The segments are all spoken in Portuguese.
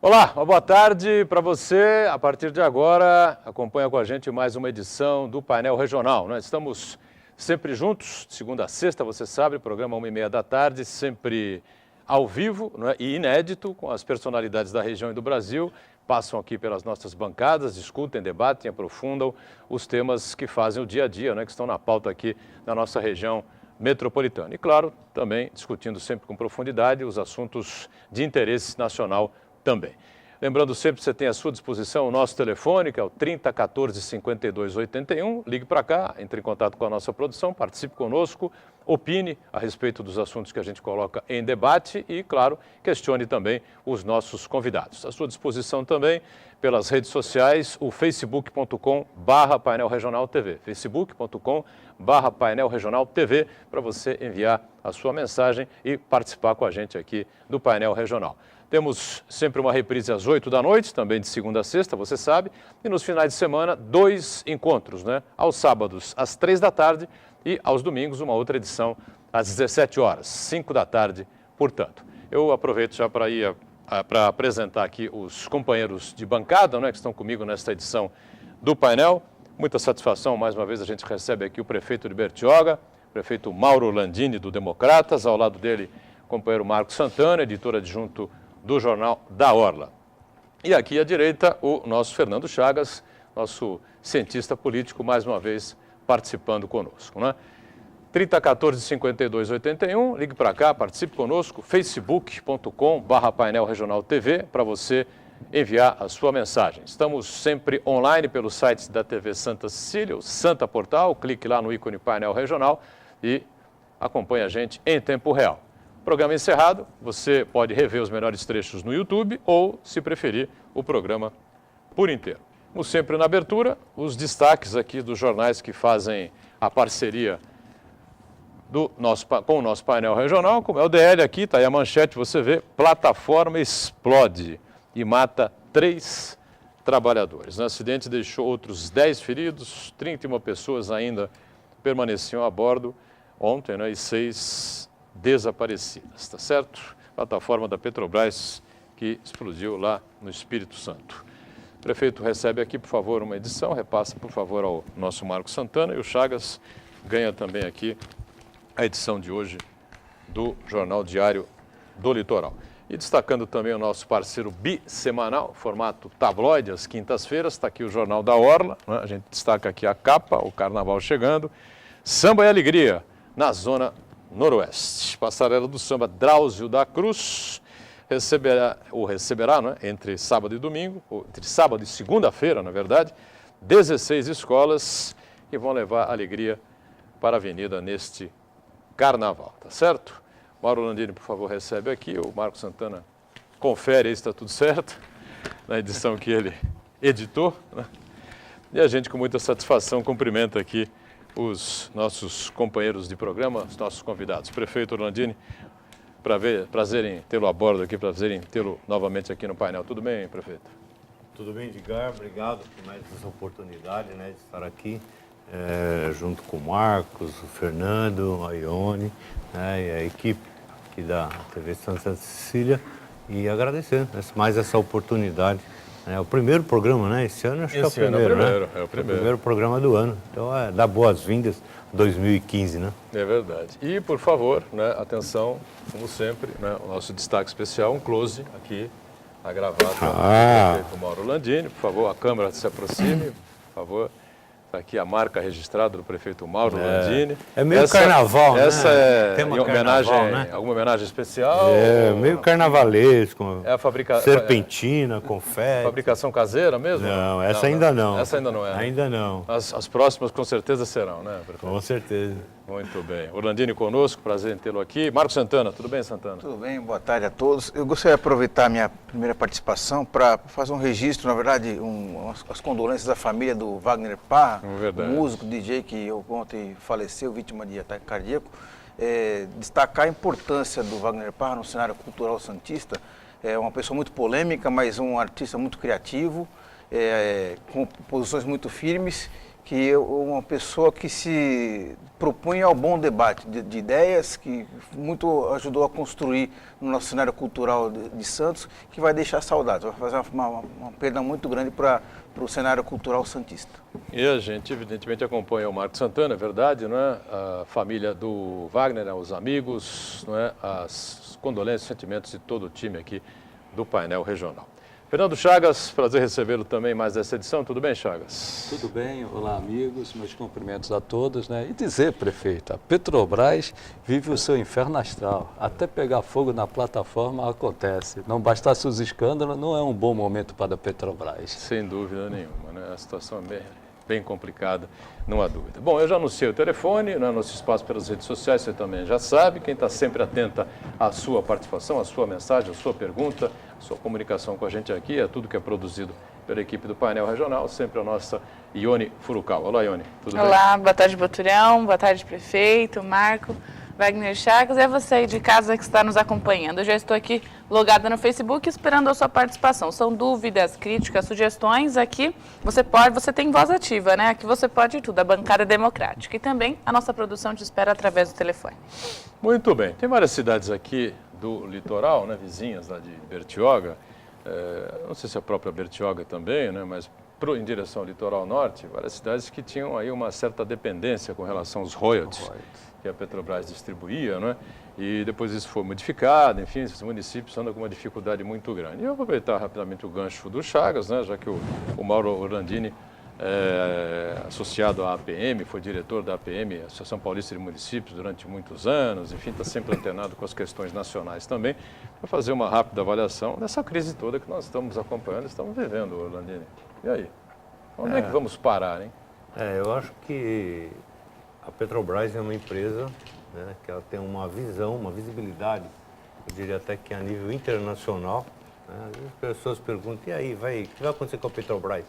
Olá, uma boa tarde para você. A partir de agora, acompanha com a gente mais uma edição do Painel Regional. Nós estamos sempre juntos, de segunda a sexta, você sabe, programa 1h30 da tarde, sempre ao vivo, né, e inédito, com as personalidades da região e do Brasil. Passam aqui pelas nossas bancadas, discutem, debatem, aprofundam os temas que fazem o dia a dia, né, que estão na pauta aqui na nossa região metropolitana. E, claro, também discutindo sempre com profundidade os assuntos de interesse nacional também. Lembrando sempre que você tem à sua disposição o nosso telefone, que é o 30 14 52 81. Ligue para cá, entre em contato com a nossa produção, participe conosco, opine a respeito dos assuntos que a gente coloca em debate e, claro, questione também os nossos convidados. À sua disposição também pelas redes sociais, o facebook.com/Painel Regional TV, facebook.com/Painel Regional TV, para você enviar a sua mensagem e participar com a gente aqui do Painel Regional. Temos sempre uma reprise às 8 da noite, também de segunda a sexta, você sabe, e nos finais de semana, 2 encontros, né? Aos sábados, às 3 da tarde e aos domingos, uma outra edição às 17 horas, 5 da tarde, portanto. Eu aproveito já para apresentar aqui os companheiros de bancada, né, que estão comigo nesta edição do painel. Muita satisfação, mais uma vez a gente recebe aqui o prefeito de Bertioga, prefeito Mauro Landini, do Democratas, ao lado dele o companheiro Marcos Santana, editor adjunto do Jornal da Orla. E aqui à direita, o nosso Fernando Chagas, nosso cientista político, mais uma vez participando conosco, né? 30 14 52 81, ligue para cá, participe conosco, facebook.com/Painel Regional TV, para você enviar a sua mensagem. Estamos sempre online pelos sites da TV Santa Cecília, o Santa Portal, clique lá no ícone Painel Regional e acompanhe a gente em tempo real. Programa encerrado, você pode rever os melhores trechos no YouTube ou, se preferir, o programa por inteiro. Como sempre na abertura, os destaques aqui dos jornais que fazem a parceria com o nosso painel regional, como é o DL aqui, está aí a manchete, você vê, plataforma explode e mata 3 trabalhadores. O acidente deixou outros 10 feridos, 31 pessoas ainda permaneciam a bordo ontem, né, e 6 desaparecidas, tá certo? Plataforma da Petrobras que explodiu lá no Espírito Santo. O prefeito recebe aqui, por favor, uma edição, repassa, por favor, ao nosso Marcos Santana, e o Chagas ganha também aqui a edição de hoje do Jornal Diário do Litoral. E destacando também o nosso parceiro bissemanal, formato tabloide, às quintas-feiras, está aqui o Jornal da Orla, né? A gente destaca aqui a capa, o carnaval chegando, samba e alegria na zona noroeste. Passarela do samba Drauzio da Cruz receberá, né, entre sábado e domingo, ou entre sábado e segunda-feira, na verdade, 16 escolas que vão levar alegria para a avenida neste carnaval, tá certo? Mauro Landini, por favor, recebe aqui, o Marcos Santana confere aí se está tudo certo, na edição que ele editou, né? E a gente, com muita satisfação, cumprimenta aqui os nossos companheiros de programa, os nossos convidados. Prefeito Landini, prazer em tê-lo a bordo aqui, prazer em tê-lo novamente aqui no painel. Tudo bem, prefeito? Tudo bem, Edgar. Obrigado por mais essa oportunidade, né, de estar aqui junto com o Marcos, o Fernando, a Ione, né, e a equipe aqui da TV Santa Cecília, e agradecer mais essa oportunidade. É o primeiro programa, né? Esse ano acho que é o primeiro, né? É o primeiro. É o primeiro programa do ano. Então, dá boas-vindas 2015, né? É verdade. E, por favor, né, atenção, como sempre, né, o nosso destaque especial, um close aqui, a gravata do prefeito Mauro Landini. Por favor, a câmera se aproxime, por favor. Está aqui a marca registrada do prefeito Mauro Landini. É meio carnaval, né? Essa é Tema em homenagem, carnaval, né? alguma homenagem especial? Meio carnavalesco. É a serpentina, confete. Fabricação caseira mesmo? Não, essa ainda não. Essa ainda não é. Ainda não. As próximas com certeza serão, né, prefeito? Com certeza. Muito bem. O Landini conosco, prazer em tê-lo aqui. Marcos Santana, tudo bem, Santana? Tudo bem, boa tarde a todos. Eu gostaria de aproveitar a minha primeira participação para fazer um registro, na verdade, as condolências da família do Wagner Parra, músico, DJ que ontem faleceu, vítima de ataque cardíaco. Destacar a importância do Wagner Parra no cenário cultural santista. É uma pessoa muito polêmica, mas um artista muito criativo, com posições muito firmes, que uma pessoa que se propunha ao bom debate de ideias, que muito ajudou a construir no nosso cenário cultural de Santos, que vai deixar saudades, vai fazer uma perda muito grande para o cenário cultural santista. E a gente, evidentemente, acompanha o Marcos Santana, é verdade, não é? A família do Wagner, os amigos, não é? As condolências, sentimentos de todo o time aqui do painel regional. Fernando Chagas, prazer recebê-lo também mais dessa edição. Tudo bem, Chagas? Tudo bem, olá amigos, meus cumprimentos a todos, né? E dizer, prefeito, a Petrobras vive o seu inferno astral. Até pegar fogo na plataforma acontece. Não bastasse os escândalos, não é um bom momento para a Petrobras. Sem dúvida nenhuma, né? A situação é bem complicada, não há dúvida. Bom, eu já anunciei o telefone, né, nosso espaço pelas redes sociais, você também já sabe. Quem está sempre atenta à sua participação, à sua mensagem, à sua pergunta, à sua comunicação com a gente aqui, é tudo que é produzido pela equipe do painel regional, sempre a nossa Ione Furukawa. Olá, Ione, tudo bem? Olá, boa tarde, Boturão, boa tarde, prefeito, Marco, Wagner Chagas, é você aí de casa que está nos acompanhando. Eu já estou aqui logada no Facebook esperando a sua participação. São dúvidas, críticas, sugestões. Aqui você tem voz ativa, né? Aqui você pode tudo, a bancada democrática. E também a nossa produção te espera através do telefone. Muito bem. Tem várias cidades aqui do litoral, né, vizinhas lá de Bertioga. Não sei se a própria Bertioga também, né, mas em direção ao litoral norte, várias cidades que tinham aí uma certa dependência com relação aos royalties que a Petrobras distribuía, não é? E depois isso foi modificado, enfim, esses municípios andam com uma dificuldade muito grande. E eu vou aproveitar rapidamente o gancho do Chagas, né, já que o Mauro Orlandini, associado à APM, foi diretor da APM, Associação Paulista de Municípios, durante muitos anos, enfim, está sempre antenado com as questões nacionais também, para fazer uma rápida avaliação dessa crise toda que nós estamos acompanhando, estamos vivendo, Orlandini. E aí? Onde é que vamos parar, hein? Eu acho que a Petrobras é uma empresa, né, que ela tem uma visão, uma visibilidade, eu diria até que a nível internacional. Né, as pessoas perguntam, e aí, o que vai acontecer com a Petrobras?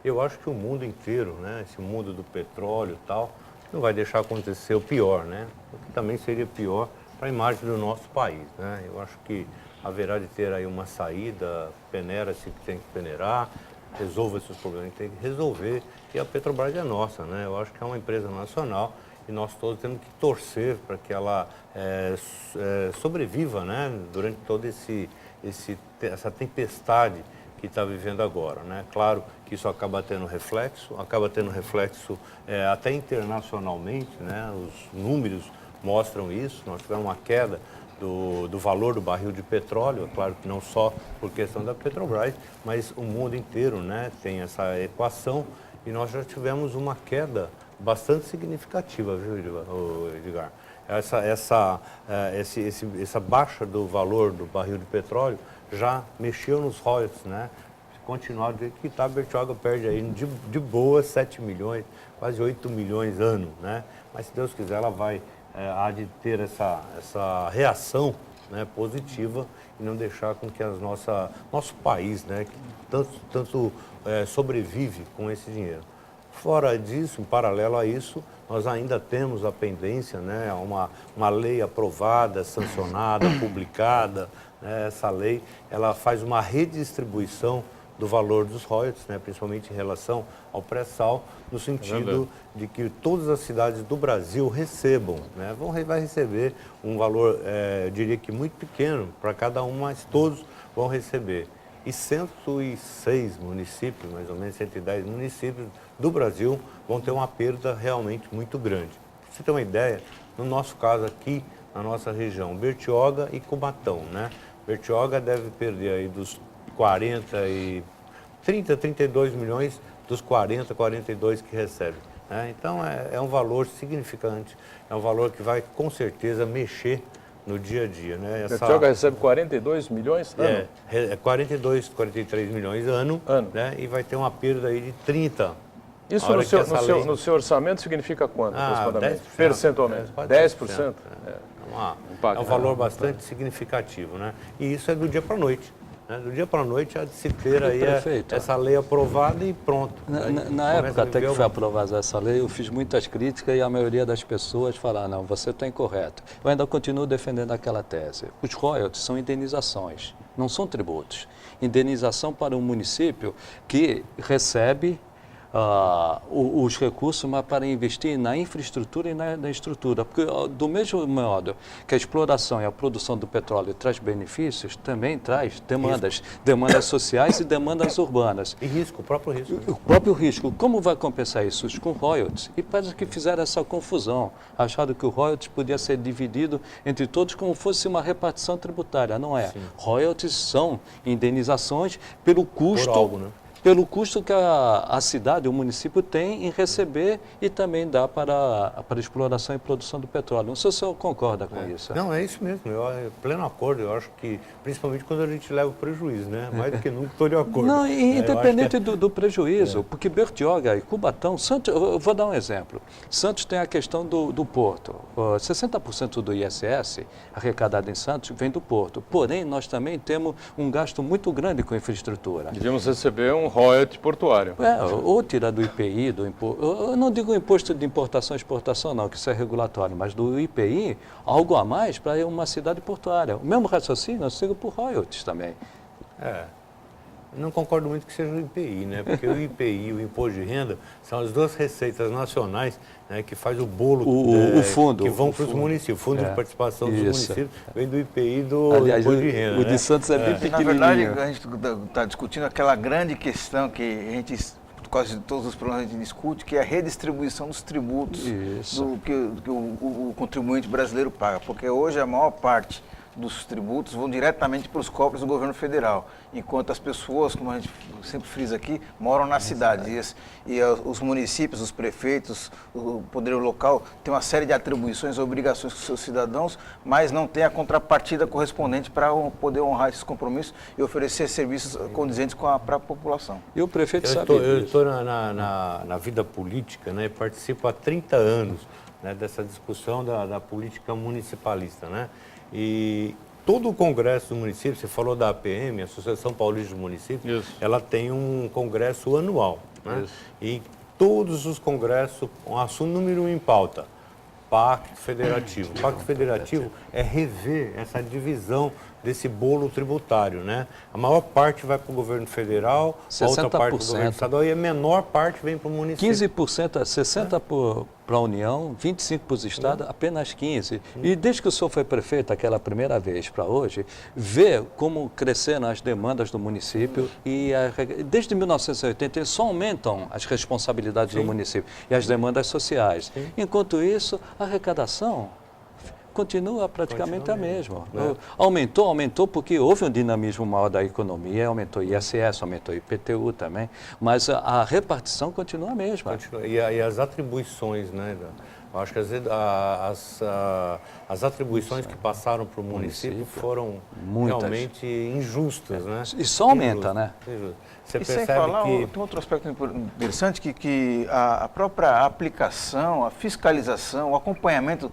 Eu acho que o mundo inteiro, né, esse mundo do petróleo e tal, não vai deixar acontecer o pior, né? O que também seria pior para a imagem do nosso país, né? Eu acho que haverá de ter aí uma saída, peneira-se que tem que peneirar, resolva esses problemas que tem que resolver, e a Petrobras é nossa, né? Eu acho que é uma empresa nacional e nós todos temos que torcer para que ela sobreviva, né? Durante toda essa tempestade que está vivendo agora, né? Claro que isso acaba tendo reflexo até internacionalmente, né? Os números mostram isso, nós tivemos uma queda do valor do barril de petróleo, é claro que não só por questão da Petrobras, mas o mundo inteiro, né, tem essa equação e nós já tivemos uma queda bastante significativa, viu, Edgar? Essa baixa do valor do barril de petróleo já mexeu nos royalties, né? Se continuar do jeito que está, a Bertioga perde aí de boa 7 milhões, quase 8 milhões ano, né? Mas se Deus quiser, ela vai há de ter essa reação, né, positiva e não deixar com que nosso país, né, que tanto sobrevive com esse dinheiro. Fora disso, em paralelo a isso, nós ainda temos a pendência, né, uma lei aprovada, sancionada, publicada, né, essa lei ela faz uma redistribuição do valor dos royalties, né, principalmente em relação ao pré-sal, no sentido de que todas as cidades do Brasil recebam, né, vai receber um valor, eu diria que muito pequeno para cada um, mas todos vão receber. E 106 municípios, mais ou menos 110 municípios do Brasil vão ter uma perda realmente muito grande. Para você ter uma ideia, no nosso caso aqui, na nossa região, Bertioga e Cubatão, né? Bertioga deve perder aí dos 32 milhões dos 42 que recebe, né? Então é um valor significante, é um valor que vai com certeza mexer no dia a dia, né? Bertioga recebe 42 milhões ano? 43 milhões ano, né? E vai ter uma perda aí de 30. Isso no seu orçamento significa quanto, aproximadamente? 10%. Percentualmente? 10%? É um valor bastante significativo, né? E isso é do dia para a noite. Né? Do dia para a noite há de se ter aí essa lei aprovada e pronto. Na época até que foi aprovada essa lei, eu fiz muitas críticas e a maioria das pessoas falaram, não, você está incorreto. Eu ainda continuo defendendo aquela tese. Os royalties são indenizações, não são tributos. Indenização para um município que recebe os recursos, mas para investir na infraestrutura e na estrutura. Porque, do mesmo modo que a exploração e a produção do petróleo traz benefícios, também traz demandas sociais e demandas urbanas. E risco, o próprio risco. O próprio risco. Como vai compensar isso? Com royalties. E parece que fizeram essa confusão. Acharam que o royalties podia ser dividido entre todos como fosse uma repartição tributária. Não é. Sim. Royalties são indenizações pelo custo... Por algo, né? Pelo custo que a cidade, o município tem em receber e também dá para a exploração e produção do petróleo. Não sei se o senhor concorda com isso. Não, é isso mesmo. Pleno acordo. Eu acho que, principalmente quando a gente leva o prejuízo, né? Mais do que nunca estou de acordo. Não, independente do prejuízo, porque Bertioga e Cubatão, Santos, eu vou dar um exemplo. Santos tem a questão do porto. 60% do ISS arrecadado em Santos vem do porto. Porém, nós também temos um gasto muito grande com infraestrutura. Devíamos receber um royalty portuário. Ou tirar do IPI, eu não digo imposto de importação e exportação não, que isso é regulatório, mas do IPI, algo a mais para uma cidade portuária. O mesmo raciocínio eu sigo por royalties também. Não concordo muito que seja o IPI, né? Porque o IPI e o Imposto de Renda são as duas receitas nacionais, né, que faz o bolo o fundo, que vão para os municípios. O fundo de participação dos municípios vem do IPI e do Aliás, Imposto de Renda. O de Santos é bem pequenininho. Na verdade, a gente está discutindo aquela grande questão que a gente, quase todos os problemas a gente discute, que é a redistribuição dos tributos que o contribuinte brasileiro paga. Porque hoje a maior parte dos tributos vão diretamente para os cofres do governo federal, enquanto as pessoas, como a gente sempre frisa aqui, moram nas cidades. E os municípios, os prefeitos, o poder local tem uma série de atribuições e obrigações com seus cidadãos, mas não tem a contrapartida correspondente para poder honrar esses compromissos e oferecer serviços condizentes com para a população. E o prefeito sabe Eu estou na vida política, né, e participo há 30 anos, né, dessa discussão da política municipalista, né? E todo o congresso do município, você falou da APM, Associação Paulista dos Municípios, ela tem um congresso anual, né? E todos os congressos, um assunto número 1 em pauta, Pacto Federativo. O Pacto Federativo é rever essa divisão desse bolo tributário, né? A maior parte vai para o governo federal, a outra parte para o governo estadual e a menor parte vem para o município. 15%, 60% para a União, 25% para os estados, apenas 15%. E desde que o senhor foi prefeito aquela primeira vez para hoje, vê como cresceram as demandas do município e desde 1980 só aumentam as responsabilidades do município e as demandas sociais. Enquanto isso, a arrecadação continua praticamente a mesma. Aumentou porque houve um dinamismo maior da economia, aumentou o ISS, aumentou o IPTU também, mas a repartição continua a mesma. E as atribuições, né? Eu acho que as atribuições que passaram para o município foram realmente injustas, né? E só aumenta, né? Você e percebe sem falar, que... tem outro aspecto interessante, que a própria aplicação, a fiscalização, o acompanhamento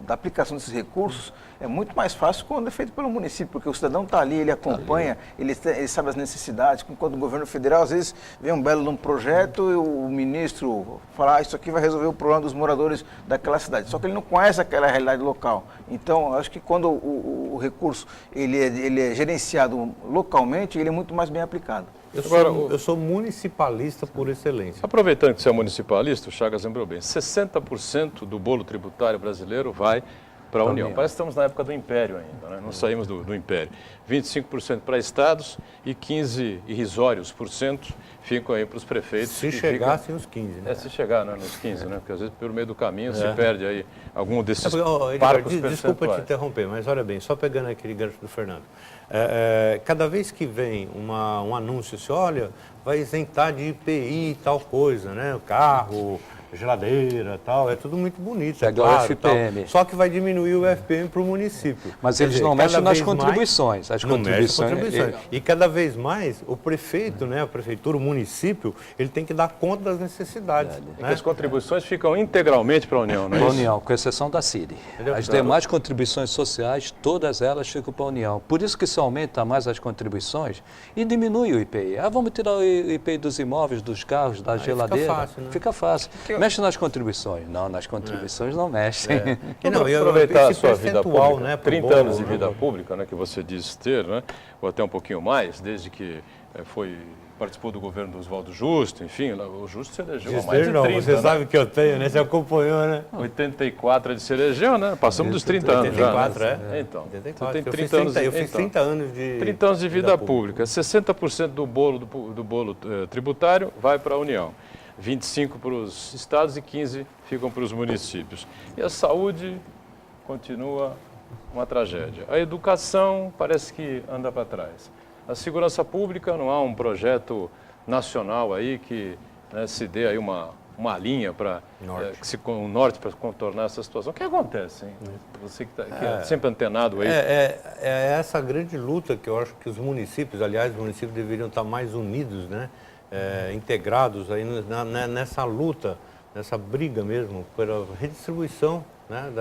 da aplicação desses recursos é muito mais fácil quando é feito pelo município, porque o cidadão está ali, ele acompanha, ele sabe as necessidades, enquanto o governo federal, às vezes, vê um belo de um projeto e o ministro fala, isso aqui vai resolver o problema dos moradores daquela cidade, só que ele não conhece aquela realidade local. Então, acho que quando o recurso ele é gerenciado localmente, ele é muito mais bem aplicado. Eu sou municipalista por excelência. Aproveitando que você é municipalista, o Chagas lembrou bem, 60% do bolo tributário brasileiro vai para a União. Parece que estamos na época do Império ainda, né? Não saímos do Império. 25% para estados e 15 irrisórios por cento ficam aí para os prefeitos. Se chegassem os 15, né? Se chegar, né, nos 15, né? Porque às vezes pelo meio do caminho se perde aí algum desses parcos percentuais. Desculpa te interromper, mas olha bem, só pegando aquele gancho do Fernando. Cada vez que vem um anúncio, assim, olha, vai isentar de IPI e tal coisa, né? O carro, geladeira, tal, é tudo muito bonito, é claro, o FPM. Tal, só que vai diminuir o FPM para o município. Mas eles não mexem nas contribuições. E cada vez mais o prefeito, né, a prefeitura, o município, ele tem que dar conta das necessidades. Né? As contribuições ficam integralmente para a União, não é para a isso? União, com exceção da CID. As demais contribuições sociais, todas elas ficam para a União. Por isso que se aumenta mais as contribuições e diminui o IPI. Vamos tirar o IPI dos imóveis, dos carros, da geladeira. Fica fácil, né? Fica fácil. Mexe nas contribuições? Não, nas contribuições não mexem. Aproveitar a sua vida pública, né, 30 anos de vida pública, né, que você diz ter, né, ou até um pouquinho mais, desde que foi participou do governo do Oswaldo Justo, enfim, o Justo se elegeu há mais de Não, 30, você né? sabe que eu tenho, né? Você acompanhou, né? 84 ele se elegeu, né? Passamos dos 30 anos 84, já. Né? é? Então, 84. tem Eu 30 fiz anos, 30, eu fiz 30 anos de 30 anos de vida pública. 60% do bolo tributário vai para a União. 25 para os estados e 15 ficam para os municípios. E a saúde continua uma tragédia. A educação parece que anda para trás. A segurança pública, não há um projeto nacional aí que, né, se dê aí uma linha para um norte para contornar essa situação. O que acontece, hein? Você que é sempre antenado aí. É essa grande luta que eu acho que os municípios, aliás, os municípios deveriam estar mais unidos, né? Integrados aí nessa luta, nessa briga mesmo pela redistribuição, né?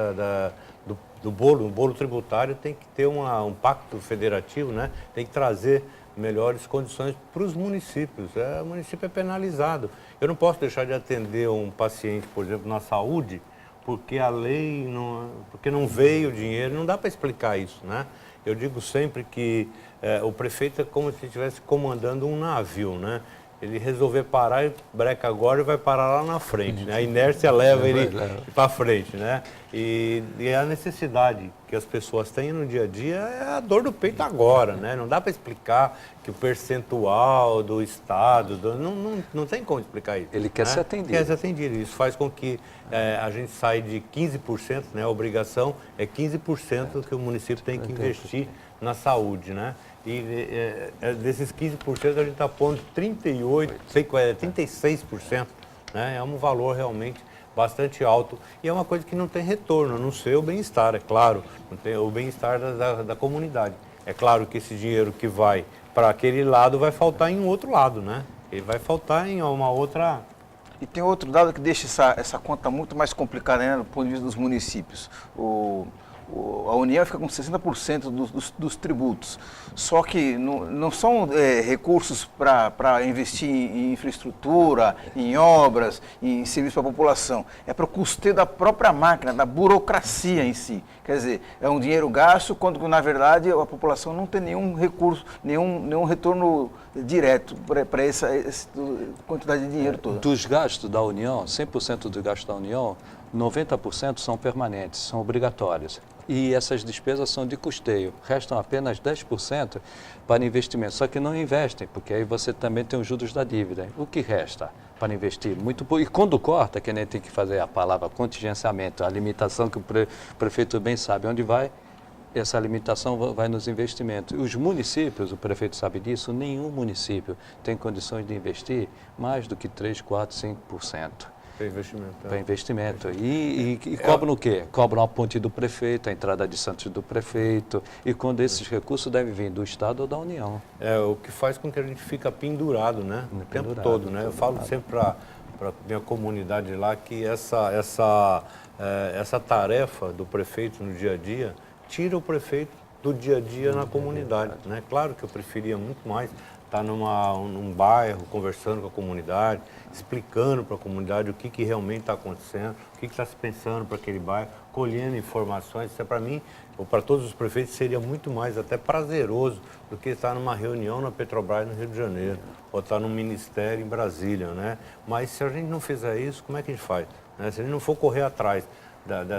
do bolo tributário. Tem que ter um pacto federativo, né? Tem que trazer melhores condições para os municípios. O município é penalizado. Eu não posso deixar de atender um paciente, por exemplo, na saúde, porque a lei porque não veio o dinheiro. Não dá para explicar isso, né? Eu digo sempre que o prefeito é como se estivesse comandando um navio, né? Ele resolver parar, breca agora e vai parar lá na frente, né? A inércia leva ele para frente, né? E a necessidade que as pessoas têm no dia a dia é a dor do peito agora, né? Não dá para explicar que o percentual do Estado, não tem como explicar isso. Ele quer ser atendido. Quer ser atendido. Isso faz com que a gente saia de 15%, né? A obrigação é 15% que o município tem que investir na saúde, né? E desses 15% a gente está pondo 36%, né? É um valor realmente bastante alto e é uma coisa que não tem retorno, a não ser o bem-estar, é claro, não tem o bem-estar da comunidade. É claro que esse dinheiro que vai para aquele lado vai faltar em um outro lado, né? Ele vai faltar em uma outra... E tem outro dado que deixa essa conta muito mais complicada, né, do ponto de vista dos municípios. A União fica com 60% dos tributos, só que não são recursos para investir em infraestrutura, em obras, em serviço para a população. É para o custeio da própria máquina, da burocracia em si. Quer dizer, é um dinheiro gasto, quando na verdade a população não tem nenhum recurso, nenhum retorno direto para essa quantidade de dinheiro toda. Dos gastos da União, 100% dos gastos da União, 90% são permanentes, são obrigatórios. E essas despesas são de custeio. Restam apenas 10% para investimento. Só que não investem, porque aí você também tem os juros da dívida. O que resta para investir? Muito pouco. E quando corta, que nem tem que fazer a palavra contingenciamento, a limitação que o prefeito bem sabe onde vai, essa limitação vai nos investimentos. Os municípios, o prefeito sabe disso, nenhum município tem condições de investir mais do que 3%, 4%, 5%. Para investimento. Para investimento. E cobram o quê? Cobram a ponte do prefeito, a entrada de Santos do prefeito. E quando esses recursos devem vir do Estado ou da União. O que faz com que a gente fica pendurado, né? O tempo todo, né? Eu falo sempre para minha comunidade lá que essa tarefa do prefeito no dia a dia tira o prefeito do dia a dia na comunidade, né? Claro que eu preferia muito mais estar num bairro, conversando com a comunidade, explicando para a comunidade o que realmente está acontecendo, o que está se pensando para aquele bairro, colhendo informações. Isso para mim, ou para todos os prefeitos, seria muito mais até prazeroso do que estar numa reunião na Petrobras no Rio de Janeiro, ou estar num ministério em Brasília, né? Mas se a gente não fizer isso, como é que a gente faz? Né? Se a gente não for correr atrás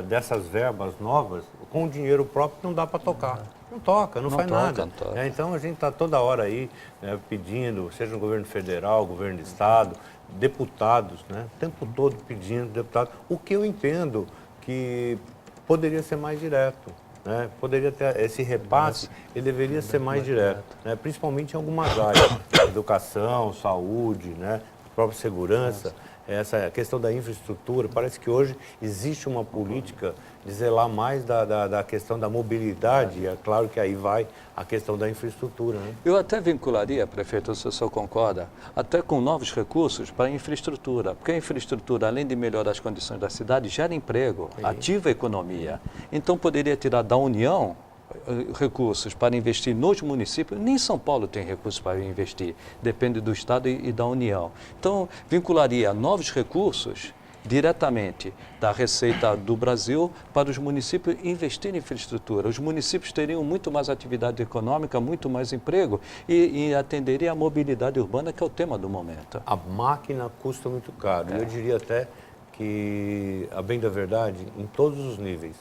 dessas verbas novas, com o dinheiro próprio não dá para tocar. Não toca, não faz nada. Então a gente está toda hora aí, né, pedindo, seja no governo federal, governo de estado, deputados, né, o tempo todo pedindo deputados. O que eu entendo que poderia ser mais direto. Né, poderia ter esse repasse, ele deveria ser mais direto, né, principalmente em algumas áreas, educação, saúde, né, própria segurança. Essa questão da infraestrutura, parece que hoje existe uma política de zelar mais da questão da mobilidade, e é claro que aí vai a questão da infraestrutura. Né? Eu até vincularia, prefeito, se o senhor concorda, até com novos recursos para a infraestrutura, porque a infraestrutura, além de melhorar as condições da cidade, gera emprego, ativa a economia. Então poderia tirar da União recursos para investir nos municípios. Nem São Paulo tem recursos para investir, depende do Estado e da União. Então, vincularia novos recursos diretamente da Receita do Brasil para os municípios investir em infraestrutura. Os municípios teriam muito mais atividade econômica, muito mais emprego e atenderia a mobilidade urbana, que é o tema do momento. A máquina custa muito caro. Eu diria até que, a bem da verdade, em todos os níveis,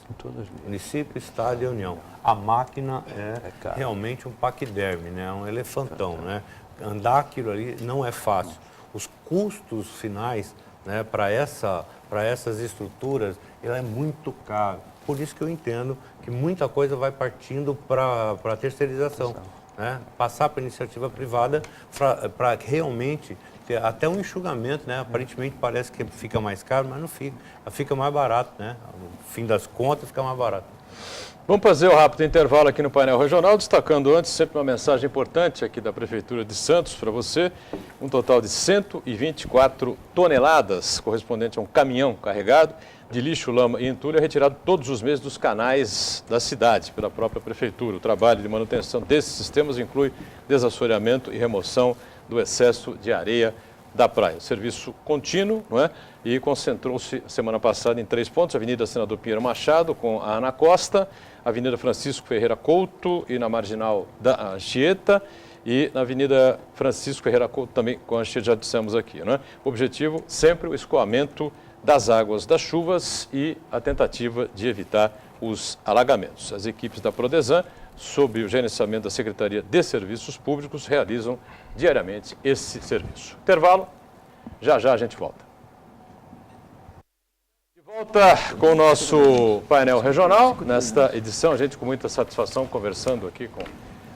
município, estado e União, a máquina é realmente um paquiderme, né? Um elefantão, né? Andar aquilo ali não é fácil. Os custos finais, né, para essas estruturas, ele é muito caro. Por isso que eu entendo que muita coisa vai partindo para a terceirização, né? Passar para a iniciativa privada para realmente ter até um enxugamento, né? Aparentemente parece que fica mais caro, mas não fica. Fica mais barato, né? No fim das contas, fica mais barato. Vamos fazer o rápido intervalo aqui no painel regional, destacando antes sempre uma mensagem importante aqui da Prefeitura de Santos para você. Um total de 124 toneladas, correspondente a um caminhão carregado de lixo, lama e entulho, é retirado todos os meses dos canais da cidade pela própria Prefeitura. O trabalho de manutenção desses sistemas inclui desassoreamento e remoção do excesso de areia da praia. Serviço contínuo, não é? E concentrou-se semana passada em 3 pontos: Avenida Senador Pinheiro Machado com a Ana Costa, Avenida Francisco Ferreira Couto e na Marginal da Anchieta, e na Avenida Francisco Ferreira Couto também com a Anchieta, já dissemos aqui, não é? O objetivo sempre o escoamento das águas das chuvas e a tentativa de evitar os alagamentos. As equipes da Prodesan, sob o gerenciamento da Secretaria de Serviços Públicos, realizam diariamente esse serviço. Intervalo, já a gente volta. De volta com o nosso painel regional. Nesta edição, a gente com muita satisfação conversando aqui com o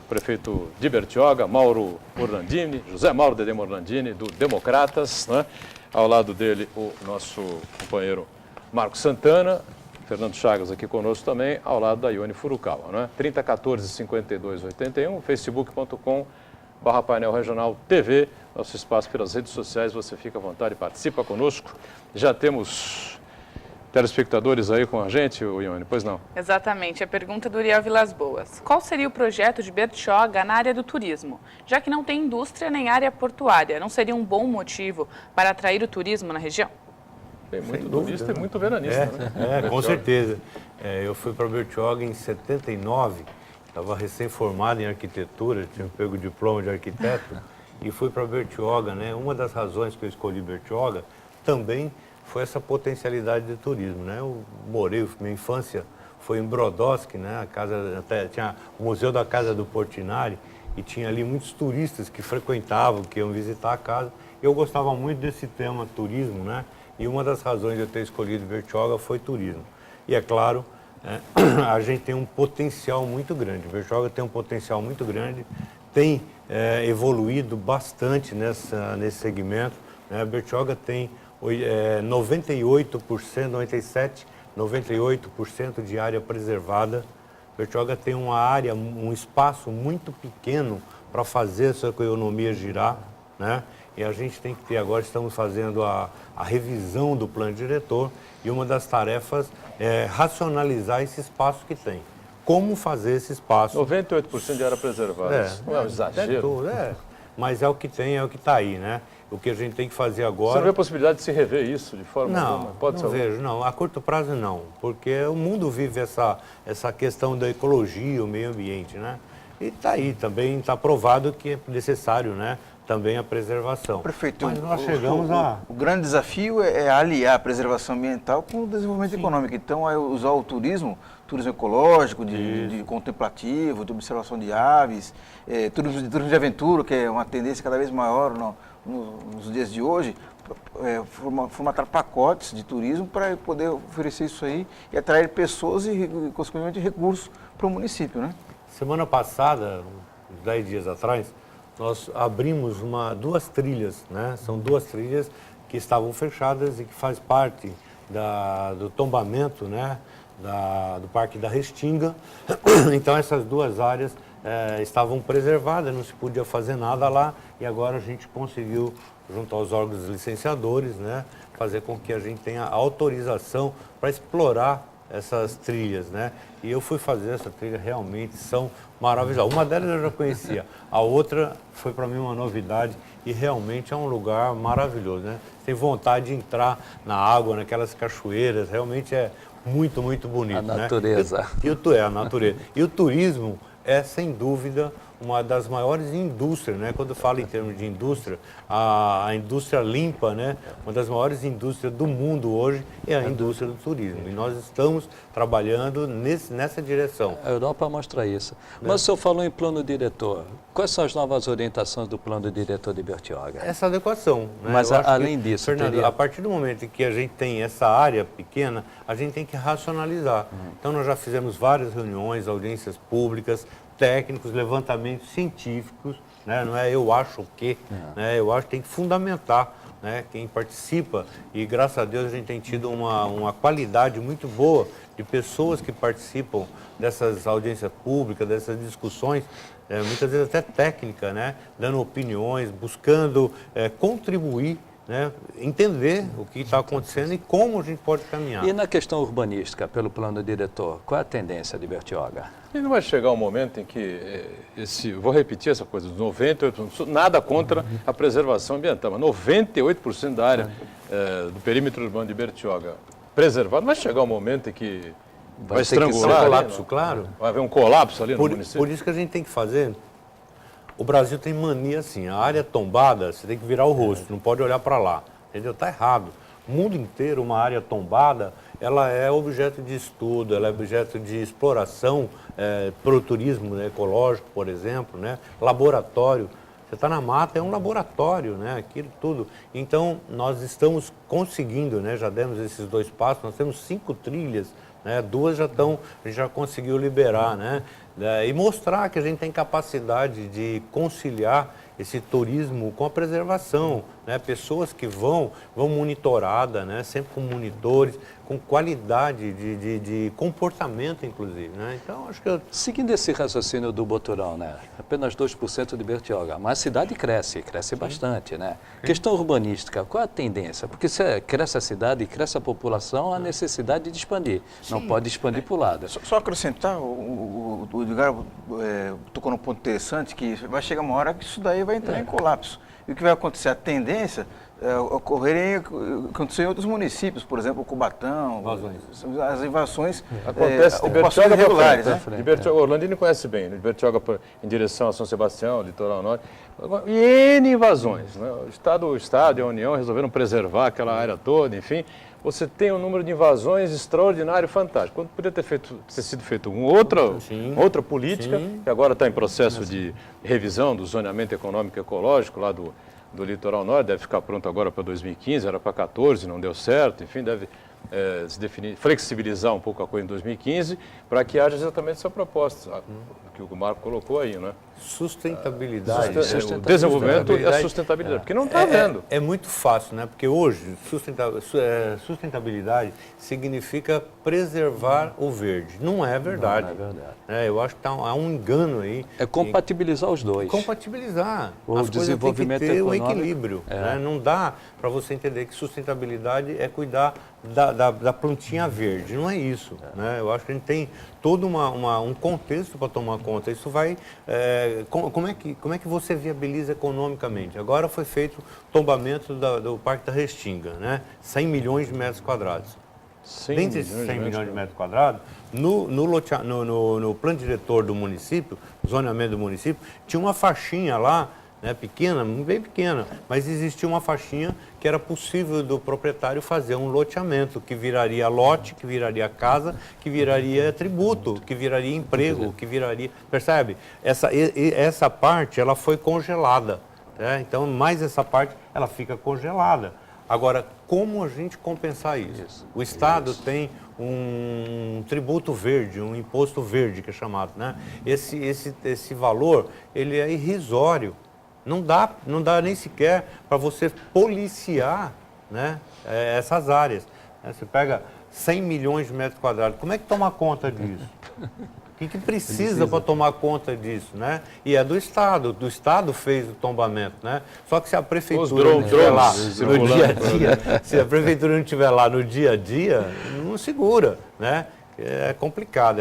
prefeito de Bertioga, Mauro Orlandini, José Mauro Dedemo Orlandini, do Democratas, né? Ao lado dele o nosso companheiro Marcos Santana, Fernando Chagas aqui conosco também, ao lado da Ione Furukawa, né? 3014-5281, facebook.com/painel regional TV, nosso espaço pelas redes sociais, você fica à vontade e participa conosco. Já temos telespectadores aí com a gente, Ione, pois não? Exatamente, a pergunta do Uriel Vilas Boas. Qual seria o projeto de Bertioga na área do turismo? Já que não tem indústria nem área portuária, não seria um bom motivo para atrair o turismo na região? Tem muito turista e muito veranista, né? Com certeza. Eu fui para Bertioga em 79, estava recém-formado em arquitetura, tinha pego o diploma de arquiteto e fui para Bertioga, né? Uma das razões que eu escolhi Bertioga também foi essa potencialidade de turismo, né? Eu morei, minha infância foi em Brodowski, né? Até tinha o Museu da Casa do Portinari e tinha ali muitos turistas que frequentavam, que iam visitar a casa. Eu gostava muito desse tema turismo, né? E uma das razões de eu ter escolhido Bertioga foi turismo. E é claro, a gente tem um potencial muito grande. Bertioga tem um potencial muito grande, tem evoluído bastante nesse segmento, né? Bertioga tem 98% de área preservada. Bertioga tem uma área, um espaço muito pequeno para fazer essa economia girar, né? E a gente tem que ter, agora estamos fazendo a revisão do plano diretor e uma das tarefas é racionalizar esse espaço que tem. Como fazer esse espaço? 98% de área preservada. Não é um exagero. Mas é o que tem, é o que está aí, né? O que a gente tem que fazer agora... Você não vê a possibilidade de se rever isso de forma alguma? Não vejo, não. A curto prazo, não. Porque o mundo vive essa questão da ecologia, o meio ambiente, né? E está aí, também está provado que é necessário, né? Também a preservação. Prefeito, mas nós chegamos a... O grande desafio é aliar a preservação ambiental com o desenvolvimento econômico. Então, é usar o turismo ecológico, de contemplativo, de observação de aves, turismo de aventura, que é uma tendência cada vez maior nos dias de hoje, formatar pacotes de turismo para poder oferecer isso aí e atrair pessoas e, consequentemente, recursos para o município, né? Semana passada, uns 10 dias atrás, nós abrimos duas trilhas, né? São 2 trilhas que estavam fechadas e que faz parte do tombamento, né? Do Parque da Restinga. Então essas 2 áreas estavam preservadas, não se podia fazer nada lá e agora a gente conseguiu, junto aos órgãos licenciadores, né? Fazer com que a gente tenha autorização para explorar essas trilhas, né? E eu fui fazer essa trilha, realmente são maravilhosas. Uma delas eu já conhecia, a outra foi para mim uma novidade e realmente é um lugar maravilhoso, né? Tem vontade de entrar na água, naquelas cachoeiras, realmente é muito, muito bonito. A natureza. Né? A natureza. E o turismo é, sem dúvida, uma das maiores indústrias, né? Quando eu falo em termos de indústria, a indústria limpa, né? Uma das maiores indústrias do mundo hoje é a indústria do turismo. E nós estamos trabalhando nessa direção. A Europa mostra isso. Mas o senhor falou em plano diretor. Quais são as novas orientações do plano diretor de Bertioga? Essa adequação. Né? Mas além disso, Fernando, teria... a partir do momento em que a gente tem essa área pequena, a gente tem que racionalizar. Então nós já fizemos várias reuniões, audiências públicas, técnicos, levantamentos científicos, né? Não é eu acho o quê, né? Eu acho que tem que fundamentar, né? Quem participa, e graças a Deus a gente tem tido uma qualidade muito boa de pessoas que participam dessas audiências públicas, dessas discussões, muitas vezes até técnica, né? Dando opiniões, buscando contribuir, né, entender o que está acontecendo e como a gente pode caminhar. E na questão urbanística, pelo plano diretor, qual é a tendência de Bertioga? E não vai chegar um momento em que, vou repetir essa coisa, 98%, nada contra a preservação ambiental, mas 98% da área do perímetro urbano de Bertioga preservado, vai chegar um momento em que vai estrangular. Um colapso, claro. Vai haver um colapso ali no município. Por isso que a gente tem que fazer. O Brasil tem mania assim, a área tombada, você tem que virar o rosto, não pode olhar para lá, entendeu? Está errado. O mundo inteiro, uma área tombada, ela é objeto de estudo, ela é objeto de exploração para o turismo, né, ecológico, por exemplo, né, laboratório. Você está na mata, é um laboratório, né, aquilo tudo. Então, nós estamos conseguindo, né, já demos esses 2 passos, nós temos 5 trilhas, né, 2 a gente já conseguiu liberar, né, e mostrar que a gente tem capacidade de conciliar esse turismo com a preservação, né? Pessoas que vão monitorada, né? Sempre com monitores, com qualidade de comportamento, inclusive, né? Então, acho que Seguindo esse raciocínio do Boturão, né? Apenas 2% de Bertioga, mas a cidade cresce bastante, né? Questão urbanística, qual é a tendência? Porque se cresce a cidade e cresce a população, há necessidade de expandir. Não pode expandir para o lado. Só acrescentar, o Edgar tocou num ponto interessante, que vai chegar uma hora que isso daí vai entrar em colapso. E o que vai acontecer? A tendência aconteceu em outros municípios, por exemplo, o Cubatão, as invasões, acontece de ocupações Bertioga irregulares, né? De Bertioga, Orlandini conhece bem, de Bertioga em direção a São Sebastião, litoral norte, e N invasões, né? O Estado e a União resolveram preservar aquela área toda, enfim. Você tem um número de invasões extraordinário, fantástico. Quando poderia ter sido feito outra política, que agora está em processo de revisão do zoneamento econômico e ecológico lá do litoral norte, deve ficar pronto agora para 2015, era para 2014, não deu certo, enfim, deve se definir, flexibilizar um pouco a coisa em 2015, para que haja exatamente essa proposta, que o Marco colocou aí, né? Sustentabilidade. O desenvolvimento e a sustentabilidade, porque não está vendo. É muito fácil, né? Porque hoje sustentabilidade significa preservar o verde. Não é verdade. Não é verdade. Eu acho que há um engano aí. É compatibilizar os dois. Compatibilizar. O As coisas desenvolvimento têm que ter um econômico. equilíbrio. Né? Não dá para você entender que sustentabilidade é cuidar da plantinha verde. Não é isso. Né? Eu acho que a gente tem todo um contexto para tomar conta. Isso vai... como é que você viabiliza economicamente? Agora foi feito o tombamento do Parque da Restinga, né? 100 milhões de metros quadrados. Dentro desses 100 milhões de metros quadrados, no plano diretor do município, zoneamento do município, tinha uma faixinha lá, né, pequena, bem pequena, mas existia uma faixinha que era possível do proprietário fazer um loteamento, que viraria lote, que viraria casa, que viraria tributo, que viraria emprego, que viraria... Percebe? Essa parte, ela foi congelada. Né? Então, mais essa parte, ela fica congelada. Agora, como a gente compensar isso? O Estado tem um tributo verde, um imposto verde, que é chamado, né? Esse valor, ele é irrisório. Não dá nem sequer para você policiar, né, essas áreas. Você pega 100 milhões de metros quadrados, como é que toma conta disso? O que precisa para tomar conta disso, né? E é do Estado fez o tombamento, né? Só que se a prefeitura não estiver lá no dia a dia, se a prefeitura não estiver lá no dia a dia, não segura, né? é complicado.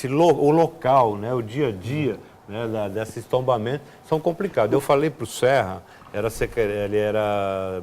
O local, né, o dia a dia, né, desses tombamentos são complicados. Eu falei para o Serra, ele era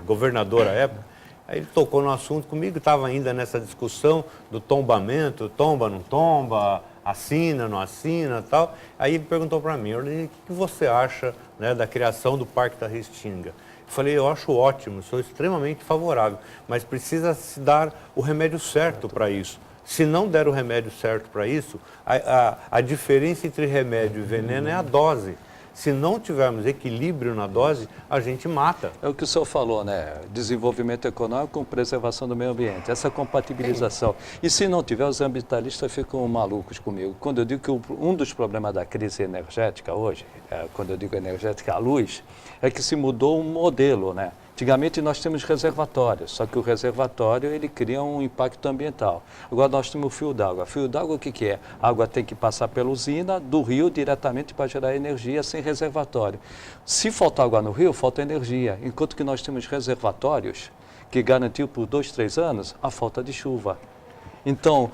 governador à época, aí ele tocou no assunto comigo, estava ainda nessa discussão do tombamento, tomba, não tomba, assina, não assina e tal. Aí ele perguntou para mim, o que você acha, né, da criação do Parque da Restinga? Eu falei, eu acho ótimo, sou extremamente favorável, mas precisa se dar o remédio certo para isso. Se não der o remédio certo para isso, a diferença entre remédio e veneno é a dose. Se não tivermos equilíbrio na dose, a gente mata. É o que o senhor falou, né? Desenvolvimento econômico com preservação do meio ambiente, essa compatibilização. E se não tiver, os ambientalistas ficam malucos comigo. Quando eu digo que um dos problemas da crise energética hoje, quando eu digo energética, a luz, é que se mudou um modelo, né? Antigamente nós temos reservatórios, só que o reservatório ele cria um impacto ambiental. Agora nós temos o fio d'água. Fio d'água o que é? A água tem que passar pela usina do rio diretamente para gerar energia sem reservatório. Se faltar água no rio, falta energia. Enquanto que nós temos reservatórios que garantiu por 2, 3 anos a falta de chuva. Então,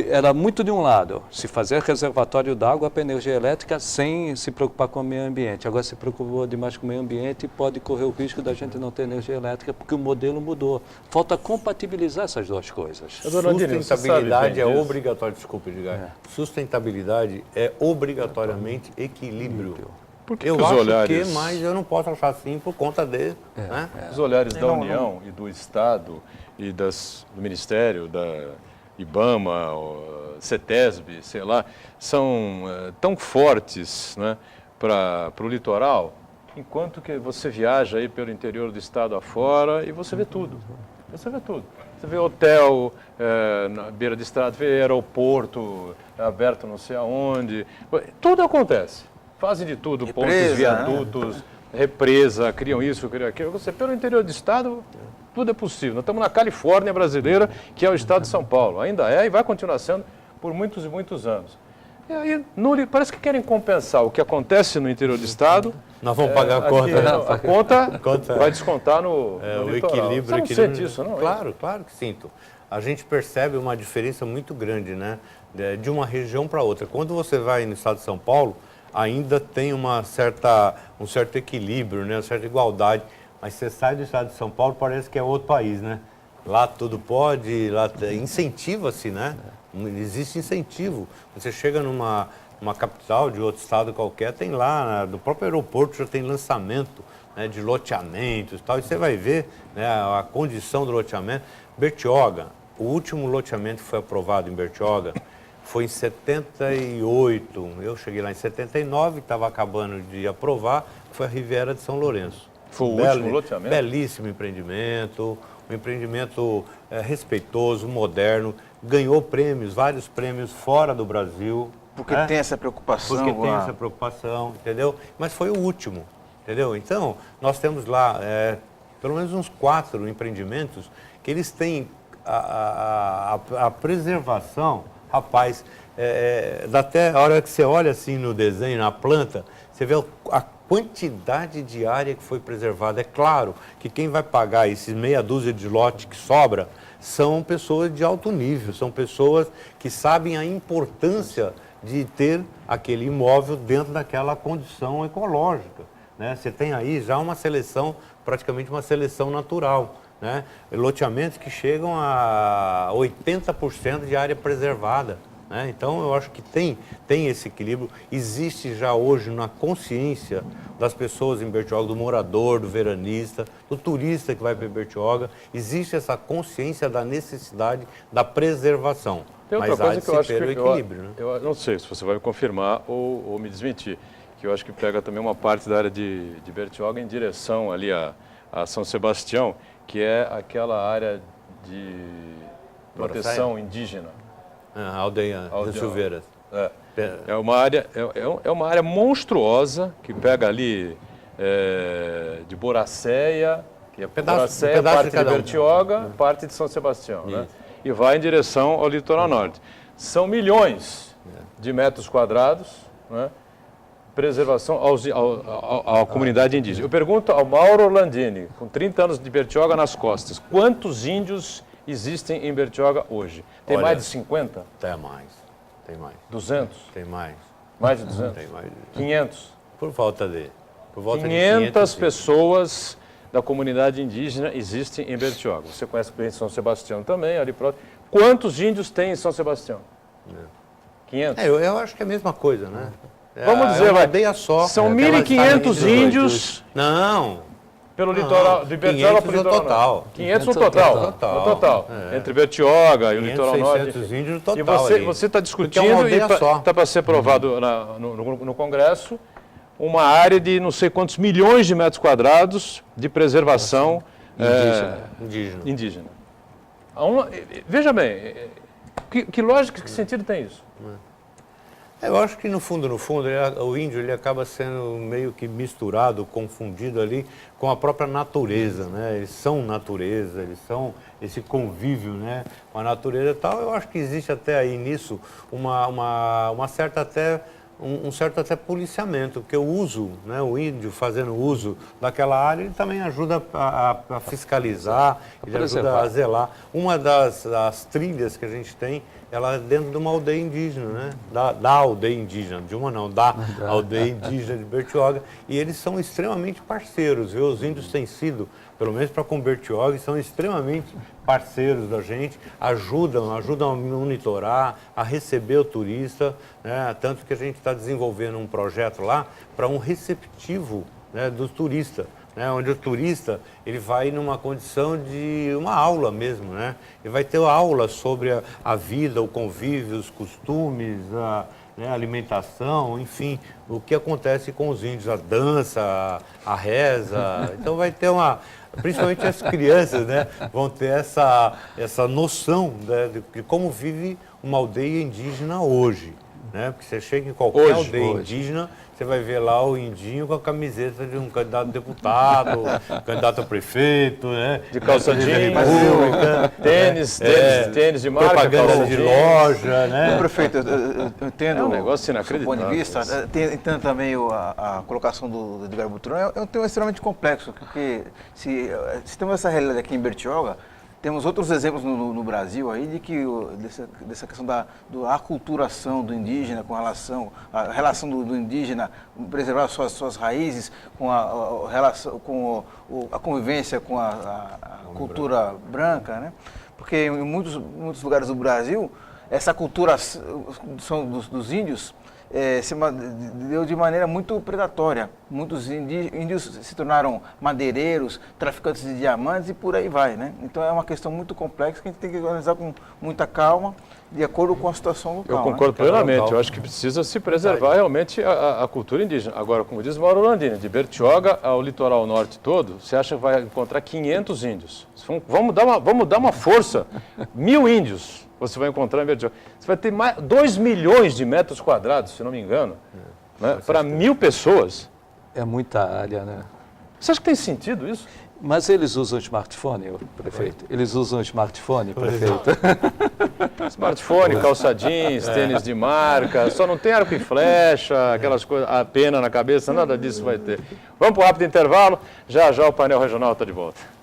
era muito de um lado, se fazer reservatório d'água para energia elétrica sem se preocupar com o meio ambiente. Agora se preocupou demais com o meio ambiente e pode correr o risco da gente não ter energia elétrica porque o modelo mudou. Falta compatibilizar essas duas coisas. Sustentabilidade é obrigatória, desculpe, Edgar. Sustentabilidade é obrigatoriamente equilíbrio. Porque eu acho que, mas eu não posso achar assim por conta de... né? Os olhares da União e do Estado e do Ministério, da IBAMA, CETESB, sei lá, são tão fortes, né, para o litoral, enquanto que você viaja aí pelo interior do estado afora e você vê tudo. Você vê tudo. Você vê hotel na beira de estrada, vê aeroporto aberto não sei aonde. Tudo acontece. Fazem de tudo, Represa, pontes, viadutos, represa, criam isso, criam aquilo. Você, pelo interior do estado, tudo é possível. Nós estamos na Califórnia brasileira, que é o estado de São Paulo. Ainda é e vai continuar sendo por muitos e muitos anos. E aí, parece que querem compensar o que acontece no interior do estado. Nós vamos pagar a conta. A conta vai descontar no litoral. Equilíbrio. Você não sente isso, não? Claro que sinto. A gente percebe uma diferença muito grande, né, de uma região para outra. Quando você vai no estado de São Paulo, ainda tem um certo equilíbrio, né, uma certa igualdade. Mas você sai do estado de São Paulo, parece que é outro país, né? Lá tudo pode, lá incentiva-se, né? Existe incentivo. Você chega numa capital de outro estado qualquer, tem lá, do próprio aeroporto já tem lançamento, né, de loteamentos e tal. E você vai ver, né, a condição do loteamento. Bertioga, o último loteamento que foi aprovado em Bertioga foi em 78. Eu cheguei lá em 79, estava acabando de aprovar, foi a Riviera de São Lourenço. Foi o último loteamento? Belíssimo empreendimento, um empreendimento respeitoso, moderno, ganhou prêmios, vários prêmios fora do Brasil. Porque tem essa preocupação. Porque tem essa preocupação, entendeu? Mas foi o último, entendeu? Então, nós temos lá pelo menos uns 4 empreendimentos que eles têm a preservação, rapaz, até a hora que você olha assim no desenho, na planta, você vê a quantidade de área que foi preservada. É claro que quem vai pagar esses meia dúzia de lote que sobra são pessoas de alto nível, são pessoas que sabem a importância de ter aquele imóvel dentro daquela condição ecológica, né? Você tem aí já uma seleção, praticamente uma seleção natural, né? Loteamentos que chegam a 80% de área preservada. Então, eu acho que tem esse equilíbrio. Existe já hoje na consciência das pessoas em Bertioga, do morador, do veranista, do turista que vai para Bertioga, existe essa consciência da necessidade da preservação. Tem outra mas coisa há de que eu se acho ter o que equilíbrio. Né? Eu não sei se você vai me confirmar ou me desmentir, que eu acho que pega também uma parte da área de Bertioga em direção ali a São Sebastião, que é aquela área de proteção indígena. A aldeia das Silveiras. É uma área monstruosa que pega ali de Boracéia, que é Boracéia, parte de Bertioga, parte de São Sebastião, né? E vai em direção ao litoral norte. São milhões de metros quadrados, né? Preservação à comunidade indígena. Eu pergunto ao Mauro Orlandini, com 30 anos de Bertioga nas costas, quantos índios existem em Bertioga hoje? Tem Olha, mais de 50? Tem mais. 200? Tem mais. Mais de 200? Tem mais. 500? Por volta de 500 sim. pessoas da comunidade indígena existem em Bertioga. Você conhece bem São Sebastião também, ali próximo. Quantos índios tem em São Sebastião? 500? Eu acho que é a mesma coisa, né? Vamos dizer, uma vai. aldeia só. São Aquela 1.500 índios Não, pelo litoral, de Bertioga para o 500 no litoral total. norte. 500 no total. Total. No total. Entre Bertioga e o litoral 600 norte. índios no total. E você está Porque é discutindo uma e aldeia só. está para ser aprovado no Congresso uma área de não sei quantos milhões de metros quadrados de preservação indígena. Veja bem, que lógica, que sentido tem isso? Eu acho que no fundo, o índio ele acaba sendo meio que misturado, confundido ali com a própria natureza, né? Eles são natureza, eles são esse convívio, né, com a natureza e tal. Eu acho que existe até aí nisso uma certa até um certo até policiamento, porque o uso, né, o índio fazendo uso daquela área, ele também ajuda a fiscalizar, ele ajuda a zelar. Uma das trilhas que a gente tem, ela é dentro de uma aldeia indígena, né? Da aldeia indígena, de uma não, da aldeia indígena de Bertioga, e eles são extremamente parceiros, viu? Os índios têm sido, pelo menos para com Bertioga, são extremamente parceiros da gente, ajudam a monitorar, a receber o turista, né? Tanto que a gente está desenvolvendo um projeto lá para um receptivo, né, do turista, né, onde o turista ele vai numa condição de uma aula mesmo, né? Ele vai ter aula sobre a vida, o convívio, os costumes, a alimentação, enfim, o que acontece com os índios, a dança, a reza. Então vai ter principalmente as crianças, né, vão ter essa noção, né, de como vive uma aldeia indígena hoje, né? Porque você chega em qualquer aldeia indígena, você vai ver lá o indinho com a camiseta de um candidato a deputado, candidato a prefeito, né? De calça jeans, tênis de marca, propaganda de loja, né? Prefeito, eu entendo É um negócio do seu ponto de vista, entendo também a colocação do Edgar Butrão, é um tema extremamente complexo, porque se temos essa realidade aqui em Bertioga, temos outros exemplos no Brasil aí de que dessa questão da aculturação do indígena com a relação do indígena preservar suas raízes com a relação com a convivência com a cultura branca, né? Porque em muitos lugares do Brasil essa cultura dos índios se deu de maneira muito predatória. Muitos índios se tornaram madeireiros, traficantes de diamantes e por aí vai, né? Então é uma questão muito complexa que a gente tem que analisar com muita calma, de acordo com a situação local. Eu concordo plenamente, eu acho que precisa se preservar realmente a cultura indígena. Agora, como diz Mauro Landini, de Bertioga ao litoral norte todo, você acha que vai encontrar 500 índios. Vamos dar uma força, 1.000 índios. Você vai encontrar em Bertioga. Você vai ter mais 2 milhões de metros quadrados, se não me engano, né, para 1.000 pessoas. É muita área, né? Você acha que tem sentido isso? Mas eles usam smartphone, prefeito? Eles usam smartphone, prefeito? Smartphone, calça jeans, tênis de marca, só não tem arco e flecha, aquelas coisas, a pena na cabeça, nada disso vai ter. Vamos para um rápido intervalo, já o painel regional está de volta.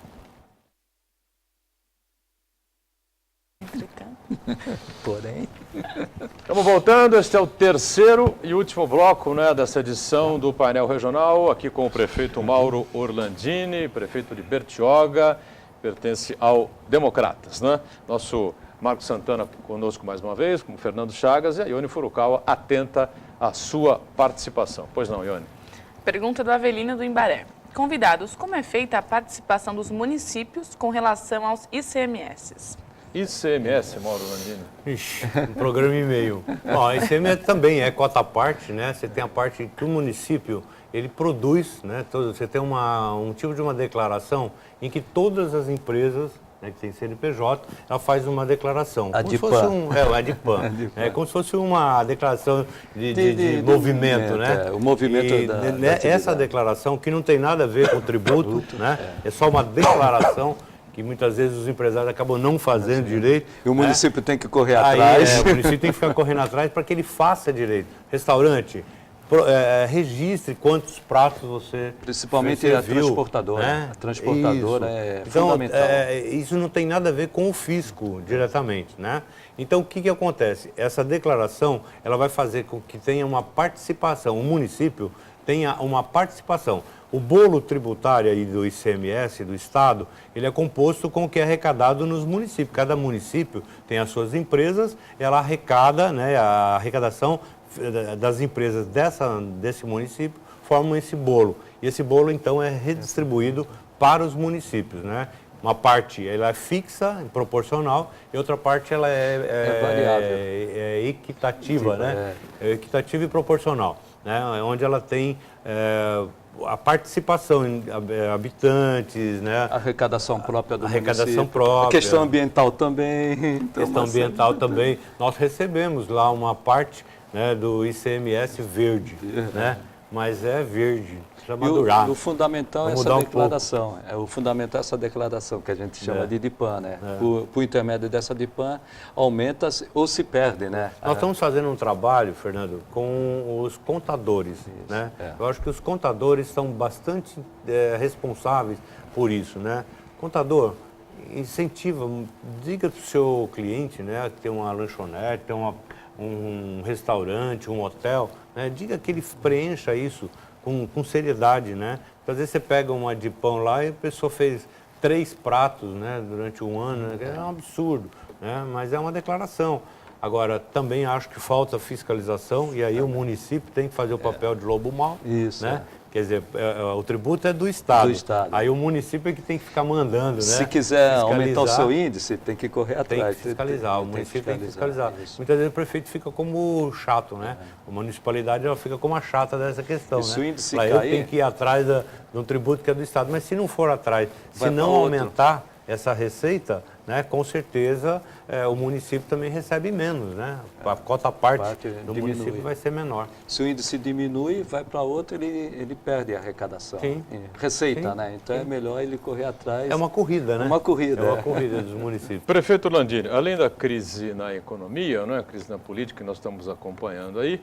Porém... Estamos voltando, este é o terceiro e último bloco, né, dessa edição do painel regional, aqui com o prefeito Mauro Orlandini, prefeito de Bertioga, pertence ao Democratas, né? Nosso Marcos Santana conosco mais uma vez, com o Fernando Chagas, e a Ione Furukawa atenta à sua participação. Pois não, Ione? Pergunta do Avelino do Imbaré. Convidados, como é feita a participação dos municípios com relação aos ICMS? ICMS, Mauro Landini. Ixi, um programa e meio. Bom, a ICMS também é cota à parte, né? Você tem a parte que o município, ele produz, né? Você tem um tipo de uma declaração em que todas as empresas, né, que tem CNPJ, ela faz uma declaração. A como DIPAM. se fosse a DIPAM. É como se fosse uma declaração de movimento, né? O movimento da essa declaração, que não tem nada a ver com o tributo, né? É só uma declaração que muitas vezes os empresários acabam não fazendo direito. E o município tem que correr Aí, atrás. o município tem que ficar correndo atrás para que ele faça direito. Restaurante, registre quantos pratos você Principalmente serviu, a transportadora. né? A transportadora Isso. é Então, fundamental. Isso não tem nada a ver com o fisco diretamente, né? Então, o que acontece? Essa declaração, ela vai fazer com que tenha uma participação, o município tenha uma participação. O bolo tributário aí do ICMS do Estado, ele é composto com o que é arrecadado nos municípios. Cada município tem as suas empresas, ela arrecada, né, a arrecadação das empresas desse município formam esse bolo. E esse bolo, então, é redistribuído para os municípios, né? Uma parte ela é fixa, proporcional, e outra parte ela variável. É equitativa, né? É equitativa e proporcional, né? Onde ela tem a participação em habitantes, né? A arrecadação própria do arrecadação município. própria. A questão ambiental também. Então, Questão ambiental também. Nós recebemos lá uma parte, né, do ICMS verde, né? Mas é verde, precisa madurar. O fundamental é essa declaração. O fundamental é essa declaração que a gente chama de DIPAM, né? Por intermédio dessa DIPAM, aumenta ou se perde, né? Nós estamos fazendo um trabalho, Fernando, com os contadores, né? Eu acho que os contadores são bastante responsáveis por isso, né? Contador, incentiva, diga para o seu cliente, né, que tem uma lanchonete, tem um restaurante, um hotel, né, diga que ele preencha isso com seriedade, né? Porque às vezes você pega uma de pão lá e a pessoa fez 3 pratos, né, durante um ano, né, é um absurdo, né? Mas é uma declaração. Agora, também acho que falta fiscalização e aí o município tem que fazer o papel de lobo mau, Isso, né? Quer dizer, o tributo é do Estado. Do Estado. Aí o município é que tem que ficar mandando, né? Se quiser aumentar o Fiscalizar. seu índice, tem que correr Tem atrás. que fiscalizar, o município tem que fiscalizar. Isso. Muitas vezes o prefeito fica como chato, né? A municipalidade ela fica como a chata dessa questão, E se o né? índice Lá, eu cair- tenho que ir atrás de um tributo que é do Estado, mas se não for atrás, se Vai não pra outro. aumentar essa receita, né, com certeza o município também recebe menos, né? A cota parte do diminui. município vai ser menor. Se o índice diminui, vai para outro, ele perde a arrecadação. Sim. Receita, Sim. né? Então é melhor ele correr atrás. É uma corrida, né? Uma corrida, É uma corrida dos municípios. Prefeito Landini, além da crise na economia, né, a crise na política que nós estamos acompanhando aí,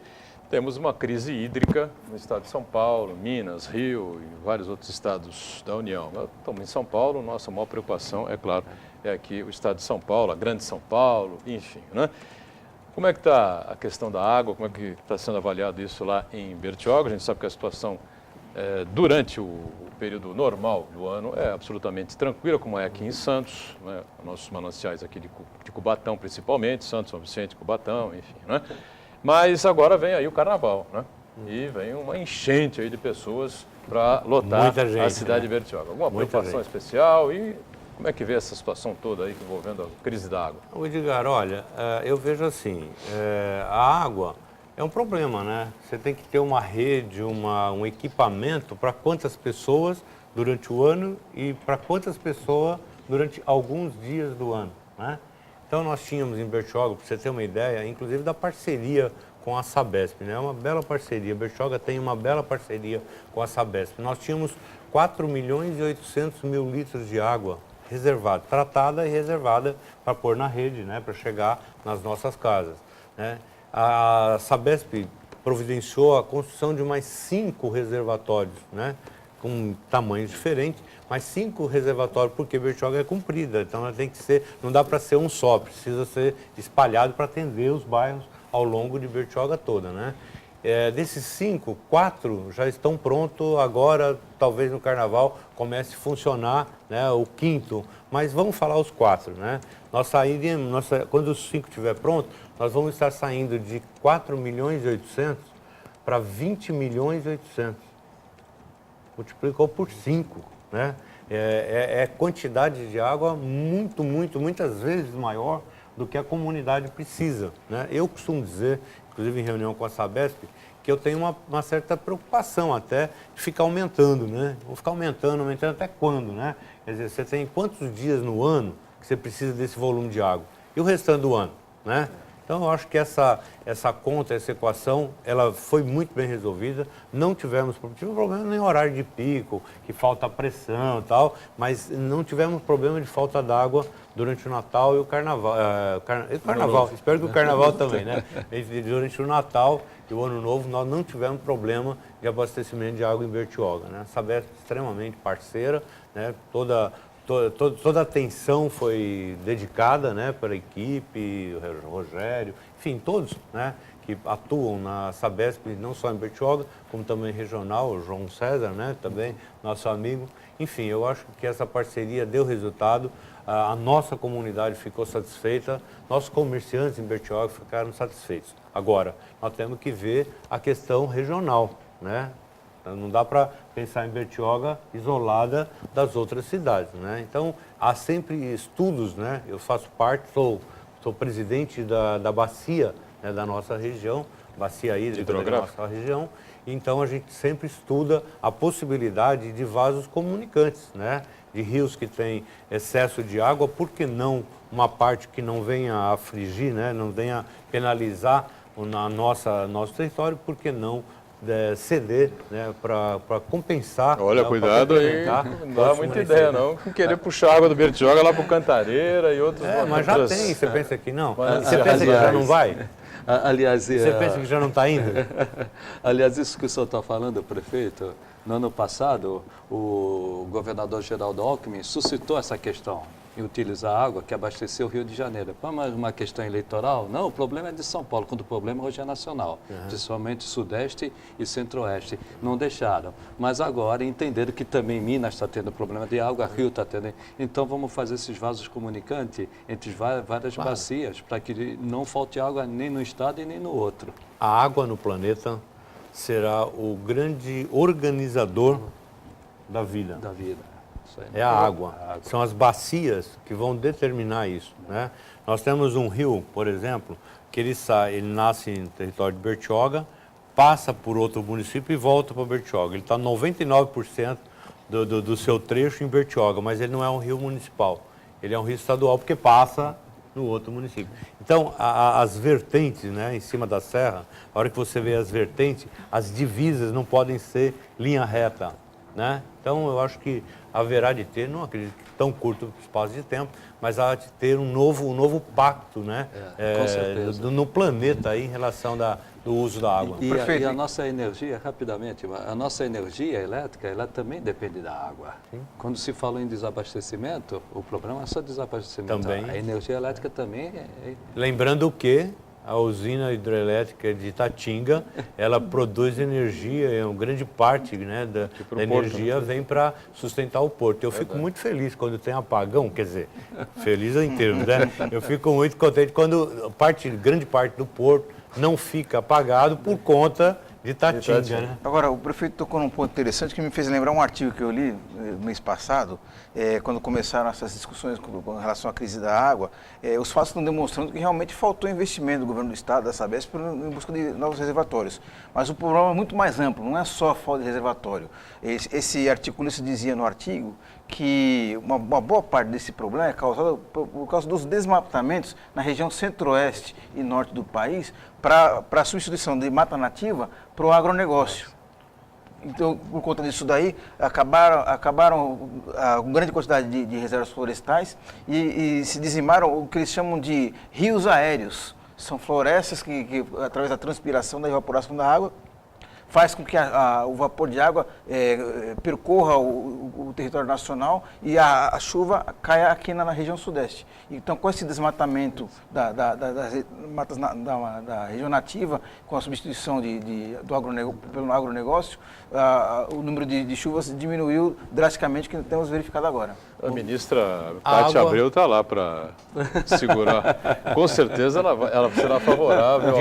temos uma crise hídrica no estado de São Paulo, Minas, Rio e vários outros estados da União. Estamos em São Paulo, nossa maior preocupação, é claro, é aqui o estado de São Paulo, a grande São Paulo, enfim, né? Como é que está a questão da água, como é que está sendo avaliado isso lá em Bertioga? A gente sabe que a situação durante o período normal do ano é absolutamente tranquila, como é aqui em Santos, né? Nossos mananciais aqui de Cubatão principalmente, Santos, São Vicente, Cubatão, enfim, né? Mas agora vem aí o carnaval, né? E vem uma enchente aí de pessoas para lotar Muita gente, a cidade né? de Bertioga. Alguma Muita preocupação gente. especial e como é que vê essa situação toda aí envolvendo a crise da água? O Edgar, olha, eu vejo assim, a água é um problema, né? Você tem que ter uma rede, um equipamento para quantas pessoas durante o ano e para quantas pessoas durante alguns dias do ano, né? Então nós tínhamos em Bertioga, para você ter uma ideia, inclusive da parceria com a Sabesp, né? É uma bela parceria, Bertioga tem uma bela parceria com a Sabesp. Nós tínhamos 4.800.000 litros de água reservada, tratada e reservada para pôr na rede, né? Para chegar nas nossas casas, né? A Sabesp providenciou a construção de mais 5 reservatórios, né? Com tamanhos diferentes, mas 5 reservatórios, porque Bertioga é comprida, então ela tem que ser, não dá para ser um só, precisa ser espalhado para atender os bairros ao longo de Bertioga toda, né? Desses 5, 4 já estão prontos, agora talvez no Carnaval comece a funcionar, né, o 5º, mas vamos falar os 4, né? Quando os 5 estiver pronto, nós vamos estar saindo de 4.800.000 para 20.800.000. Multiplicou por 5, né? É quantidade de água muitas vezes maior do que a comunidade precisa, né? Eu costumo dizer, inclusive em reunião com a Sabesp, que eu tenho uma certa preocupação até de ficar aumentando, né? Vou ficar aumentando até quando, né? Quer dizer, você tem quantos dias no ano que você precisa desse volume de água? E o restante do ano, né? Então, eu acho que essa conta, essa equação, ela foi muito bem resolvida. Não tivemos problema nem horário de pico, que falta pressão e tal, mas não tivemos problema de falta d'água durante o Natal e o Carnaval. Espero que o Carnaval também, né? Durante o Natal e o Ano Novo, nós não tivemos problema de abastecimento de água em Bertioga, né? A Sabesp é extremamente parceira, né? Toda a atenção foi dedicada, né, para a equipe, o Rogério, enfim, todos, né, que atuam na Sabesp, não só em Bertioga, como também regional, o João César, né, também nosso amigo. Enfim, eu acho que essa parceria deu resultado, a nossa comunidade ficou satisfeita, nossos comerciantes em Bertioga ficaram satisfeitos. Agora, nós temos que ver a questão regional, né? Não dá para pensar em Bertioga isolada das outras cidades, né? Então, há sempre estudos, né? Eu faço parte, sou presidente da bacia, né, da nossa região, bacia hídrica da nossa região. Então, a gente sempre estuda a possibilidade de vasos comunicantes, né? De rios que têm excesso de água, por que não uma parte que não venha a afligir, né? Não venha penalizar nosso território, por que não ceder, né, para compensar. Olha, cuidado aí, não dá muita ideia não, querer puxar água do Bertioga lá para o Cantareira e outros. Mas já tem, você pensa que não? Você pensa que já não vai? Aliás, você pensa que já não está indo? Aliás, isso que o senhor está falando, prefeito, no ano passado, o governador Geraldo Alckmin suscitou essa questão em utilizar água que abasteceu o Rio de Janeiro. Mas uma questão eleitoral? Não, o problema é de São Paulo, quando o problema hoje é nacional, principalmente Sudeste e Centro-Oeste. Não deixaram. Mas agora entenderam que também Minas está tendo problema de água, Rio está tendo. Então vamos fazer esses vasos comunicantes entre várias bacias, para que não falte água nem no estado e nem no outro. A água no planeta será o grande organizador da vida. É a água. São as bacias que vão determinar isso, né? Nós temos um rio, por exemplo, que ele nasce no território de Bertioga, passa por outro município e volta para Bertioga. Ele está 99% do seu trecho em Bertioga, mas ele não é um rio municipal. Ele é um rio estadual porque passa no outro município. Então, as vertentes, né, em cima da serra, a hora que você vê as vertentes, as divisas não podem ser linha reta, né? Então, eu acho que haverá de ter, não acredito que tão curto espaço de tempo, mas há de ter um novo pacto, né, com certeza, no planeta aí, em relação do uso da água. E a nossa energia, rapidamente, a nossa energia elétrica, ela também depende da água. Sim. Quando se fala em desabastecimento, o problema é só desabastecimento. Também. A energia elétrica também Lembrando que a usina hidrelétrica de Itatinga, ela produz energia, uma grande parte, né, da energia vem para sustentar o porto. Eu fico muito feliz quando tem apagão, quer dizer, feliz em termos, né? Eu fico muito contente quando grande parte do porto não fica apagado por conta de Itatinga, né? Agora, o prefeito tocou num ponto interessante que me fez lembrar um artigo que eu li no mês passado, quando começaram essas discussões com relação à crise da água. Os fatos estão demonstrando que realmente faltou investimento do governo do estado, da Sabesp, em busca de novos reservatórios. Mas o problema é muito mais amplo, não é só a falta de reservatório. Esse articulista dizia no artigo que uma boa parte desse problema é causado por causa dos desmatamentos na região centro-oeste e norte do país para a substituição de mata nativa para o agronegócio. Então, por conta disso daí, acabaram com grande quantidade de reservas florestais e se dizimaram o que eles chamam de rios aéreos. São florestas que através da transpiração, da evaporação da água, faz com que o vapor de água percorra o território nacional e a chuva caia aqui na região sudeste. Então, com esse desmatamento das matas da região nativa, com a substituição pelo agronegócio, o número de chuvas diminuiu drasticamente, que temos verificado agora. A ministra Tati Abreu está lá para segurar. Com certeza ela será favorável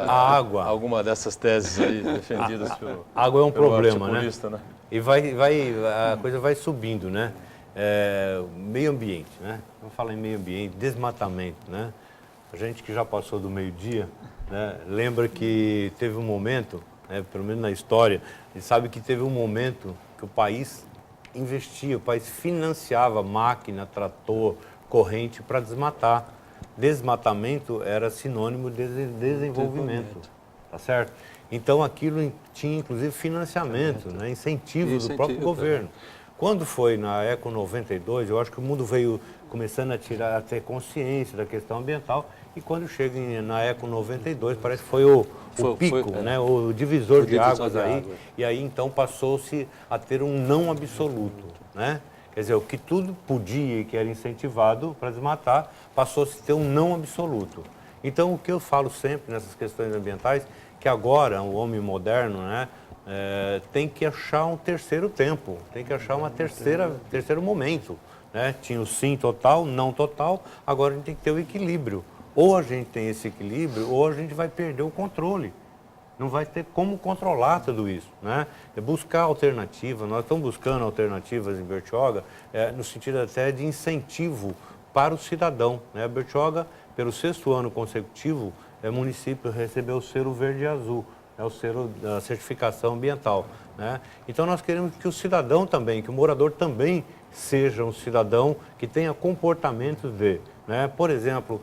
a água. Alguma dessas teses aí defendidas. A água é um problema, né? Né? E a coisa vai subindo, né? Meio ambiente, né? Vamos falar em meio ambiente, desmatamento, né? A gente que já passou do meio-dia, né, lembra que teve um momento, né, pelo menos na história, e sabe que teve um momento que o país investia, o país financiava máquina, trator, corrente para desmatar. Desmatamento era sinônimo de desenvolvimento, tá certo? Então, aquilo tinha, inclusive, financiamento, né? Incentivo do próprio governo. Quando foi na Eco 92, eu acho que o mundo veio começando a ter consciência da questão ambiental. E quando chega na Eco 92, parece que foi o pico, né? O divisor de águas aí. E aí então passou-se a ter um não absoluto, né? Quer dizer, o que tudo podia e que era incentivado para desmatar, passou-se a ter um não absoluto. Então, o que eu falo sempre nessas questões ambientais, que agora o homem moderno, né, tem que achar um terceiro tempo, tem que achar terceiro momento. Né? Tinha o sim total, não total, agora a gente tem que ter o equilíbrio. Ou a gente tem esse equilíbrio, ou a gente vai perder o controle. Não vai ter como controlar tudo isso, né? É buscar alternativas, nós estamos buscando alternativas em Bertioga, no sentido até de incentivo para o cidadão, né? Bertioga, pelo 6º ano consecutivo, município recebeu o selo verde e azul, o selo da certificação ambiental, né? Então nós queremos que o cidadão também, que o morador também seja um cidadão que tenha comportamentos né? Por exemplo,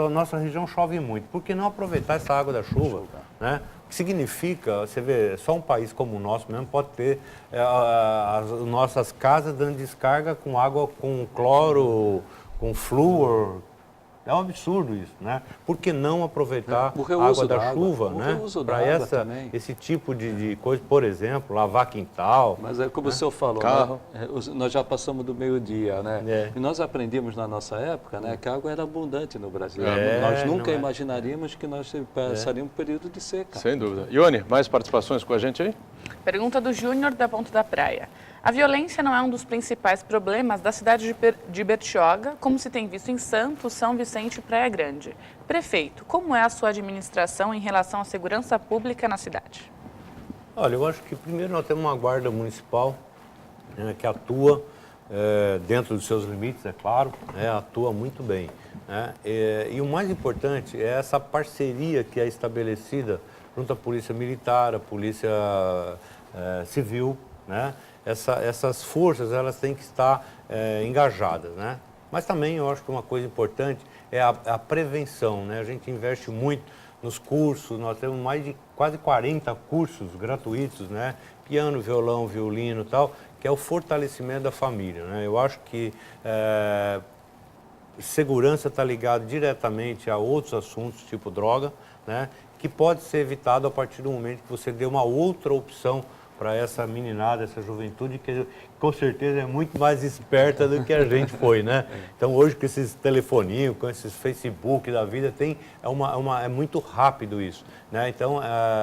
nossa região chove muito, por que não aproveitar essa água da chuva? Né? O que significa, você vê, só um país como o nosso mesmo pode ter as nossas casas dando descarga com água com cloro, com flúor. É um absurdo isso, né? Por que não aproveitar a água da chuva, né? Para esse tipo de coisa, por exemplo, lavar quintal. Mas é como o senhor falou, né? Nós já passamos do meio-dia, né? E nós aprendimos na nossa época, né, que a água era abundante no Brasil. Nós nunca imaginaríamos que nós passaríamos um período de seca. Sem dúvida. Ione, mais participações com a gente aí? Pergunta do Júnior da Ponta da Praia. A violência não é um dos principais problemas da cidade de Bertioga, como se tem visto em Santos, São Vicente e Praia Grande. Prefeito, como é a sua administração em relação à segurança pública na cidade? Olha, eu acho que primeiro nós temos uma guarda municipal, né, que atua dentro dos seus limites, é claro, atua muito bem. Né? E o mais importante é essa parceria que é estabelecida junto à Polícia Militar, à Polícia Civil, né? Essas forças, elas têm que estar engajadas, né? Mas também eu acho que uma coisa importante é a prevenção, né? A gente investe muito nos cursos, nós temos mais de quase 40 cursos gratuitos, né? Piano, violão, violino e tal, que é o fortalecimento da família, né? Eu acho que segurança está ligado diretamente a outros assuntos, tipo droga, né? Que pode ser evitado a partir do momento que você dê uma outra opção para essa meninada, essa juventude, que com certeza é muito mais esperta do que a gente foi, né? Então hoje com esses telefoninhos, com esses Facebook da vida, é muito rápido isso, né? Então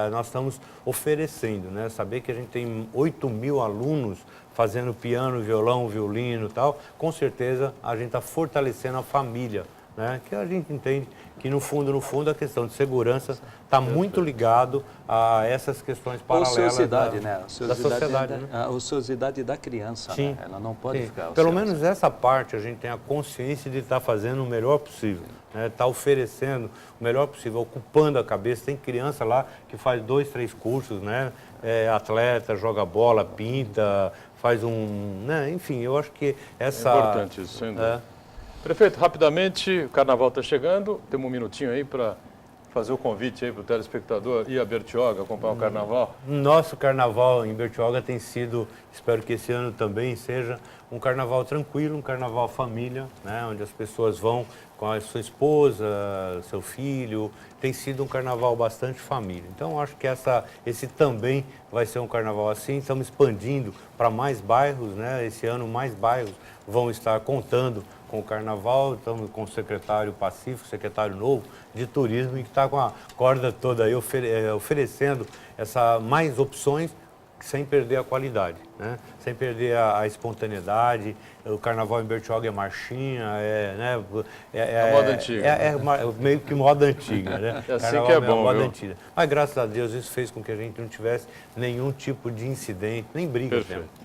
nós estamos oferecendo, né? Saber que a gente tem 8.000 alunos fazendo piano, violão, violino e tal, com certeza a gente está fortalecendo a família, né? Que a gente entende que no fundo a questão de segurança está muito ligado a essas questões paralelas ociosidade, né? Da sociedade. Né? A ociosidade da criança, sim, né? Ela não pode ficar ociosa. Pelo menos essa parte a gente tem a consciência de estar fazendo o melhor possível, né? Tá oferecendo o melhor possível, ocupando a cabeça. Tem criança lá que faz 2, 3 cursos, né? Atleta, joga bola, pinta, faz né? Enfim, eu acho que essa... É importante isso, sem dúvida. Prefeito, rapidamente, o Carnaval está chegando, temos um minutinho aí para fazer o convite aí para o telespectador ir a Bertioga acompanhar o Carnaval. Nosso Carnaval em Bertioga tem sido, espero que esse ano também seja, um Carnaval tranquilo, um Carnaval família, né, onde as pessoas vão com a sua esposa, seu filho. Tem sido um Carnaval bastante família. Então, acho que esse também vai ser um Carnaval assim. Estamos expandindo para mais bairros, né? Esse ano mais bairros vão estar contando com o Carnaval. Estamos com o secretário Pacífico, secretário novo de turismo, e que está com a corda toda aí oferecendo mais opções, sem perder a qualidade, né? Sem perder a espontaneidade. O Carnaval em Bertioga é marchinha, né? moda antiga. Meio que moda antiga, né? É assim Carnaval que é bom, moda viu? antiga. Mas graças a Deus isso fez com que a gente não tivesse nenhum tipo de incidente, nem briga. Perfeito.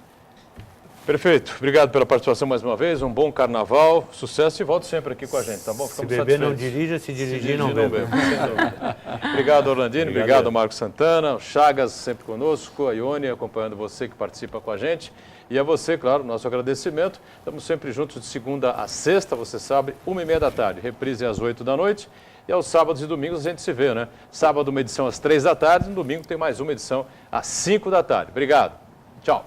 Prefeito, obrigado pela participação mais uma vez, um bom Carnaval, sucesso e volte sempre aqui com a gente, tá bom? Se beber não dirija, se dirigir não bebe. Obrigado, Orlandino, obrigado, Marcos Santana, o Chagas sempre conosco, a Ione acompanhando você que participa com a gente. E a você, claro, nosso agradecimento. Estamos sempre juntos de segunda a sexta, você sabe, 1h30 da tarde, reprise às 8 da noite. E aos sábados e domingos a gente se vê, né? Sábado uma edição às 3 da tarde, no domingo tem mais uma edição às 5 da tarde. Obrigado, tchau.